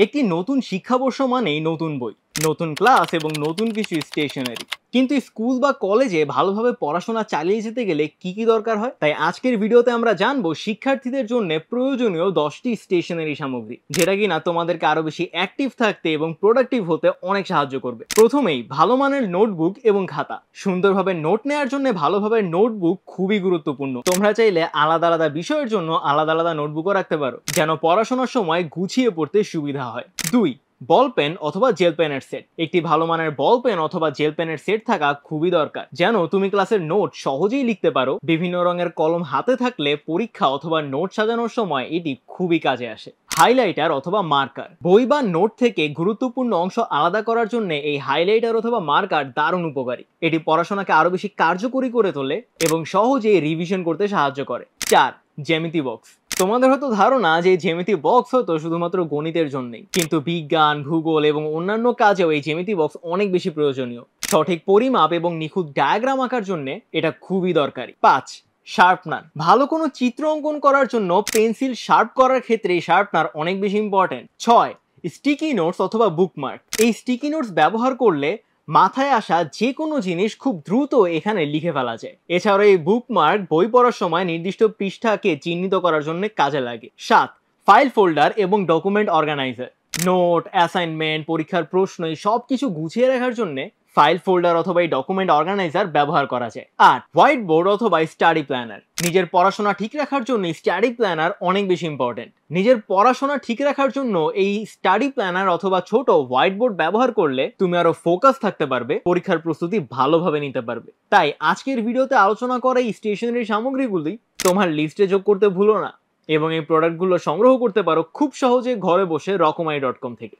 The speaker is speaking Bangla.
একটি নতুন শিক্ষাবর্ষ মানেই নতুন বই, নতুন ক্লাস এবং নতুন কিছু স্টেশনারি। কিন্তু স্কুল বা কলেজে ভালোভাবে পড়াশোনা চালিয়ে যেতে গেলে কি কি দরকার হয়, তাই আজকের ভিডিওতে আমরা জানবো শিক্ষার্থীদের জন্য প্রয়োজনীয় 10টি স্টেশনারি সামগ্রী, যেটা কিনা তোমাদেরকে আরো বেশি অ্যাক্টিভ থাকতে এবং প্রোডাক্টিভ হতে অনেক সাহায্য করবে। প্রথমেই ভালো মানের নোটবুক এবং খাতা। সুন্দরভাবে নোট নেওয়ার জন্য ভালোভাবে নোটবুক খুবই গুরুত্বপূর্ণ। তোমরা চাইলে আলাদা আলাদা বিষয়ের জন্য আলাদা আলাদা নোটবুকও রাখতে পারো, যেন পড়াশোনার সময় গুছিয়ে পড়তে সুবিধা হয়। 2, বল পেন অথবা জেল পেনের সেট। একটি ভালো মানের বল পেন অথবা জেল পেনের সেট থাকা খুবই দরকার, যেন তুমি ক্লাসের নোট সহজেই লিখতে পারো। বিভিন্ন রঙের কলম হাতে থাকলে পরীক্ষা অথবা নোট সাজানোর সময় এটি খুবই কাজে আসে। হাইলাইটার অথবা মার্কার। বই বা নোট থেকে গুরুত্বপূর্ণ অংশ আলাদা করার জন্য এই হাইলাইটার অথবা মার্কার দারুণ উপকারী। এটি পড়াশোনাকে আরো বেশি কার্যকরী করে তোলে এবং সহজেই রিভিশন করতে সাহায্য করে। 4, জ্যামিতি বক্স। তোমাদের হয়তো ধারণা যে জ্যামিতি বক্স হয়তো শুধুমাত্র গণিতের জন্যই, কিন্তু বিজ্ঞান, ভূগোল এবং অন্যান্য কাজেও এই জ্যামিতি বক্স অনেক বেশি প্রয়োজনীয়। সঠিক পরিমাপ এবং নিখুঁত ডায়াগ্রাম আঁকার জন্য এটা খুবই দরকারি। 5, শার্পনার। ভালো কোনো চিত্র অঙ্কন করার জন্য পেন্সিল শার্প করার ক্ষেত্রে শার্পনার অনেক বেশি ইম্পর্টেন্ট। 6, স্টিকি নোটস অথবা বুকমার্ক। এই স্টিকি নোটস ব্যবহার করলে মাথায় আসা যে কোনো জিনিস খুব দ্রুত এখানে লিখে ফেলা যায়। এছাড়াও এই বুকমার্ক বই পড়ার সময় নির্দিষ্ট পৃষ্ঠাকে চিহ্নিত করার জন্য কাজে লাগে। 7, ফাইল ফোল্ডার এবং ডকুমেন্ট অর্গানাইজার। নোট, অ্যাসাইনমেন্ট, পরীক্ষার প্রশ্ন এই সব কিছু গুছিয়ে রাখার জন্য ফাইল ফোল্ডার অথবা এই ডকুমেন্ট অর্গানাইজার ব্যবহার করা যায়। 8, হোয়াইট বোর্ড অথবা স্টাডি প্ল্যানার। নিজের পড়াশোনা ঠিক রাখার জন্য স্টাডি প্ল্যানার অনেক বেশি ইম্পর্টেন্ট। নিজের পড়াশোনা ঠিক রাখার জন্য এই স্টাডি প্ল্যানার অথবা ছোট হোয়াইট বোর্ড ব্যবহার করলে তুমি আরো ফোকাস থাকতে পারবে, পরীক্ষার প্রস্তুতি ভালোভাবে নিতে পারবে। তাই আজকের ভিডিওতে আলোচনা করা এই স্টেশনারি সামগ্রীগুলি তোমার লিস্টে যোগ করতে ভুলো না এবং এই প্রোডাক্টগুলো সংগ্রহ করতে পারো খুব সহজে ঘরে বসে রকমারি.com থেকে।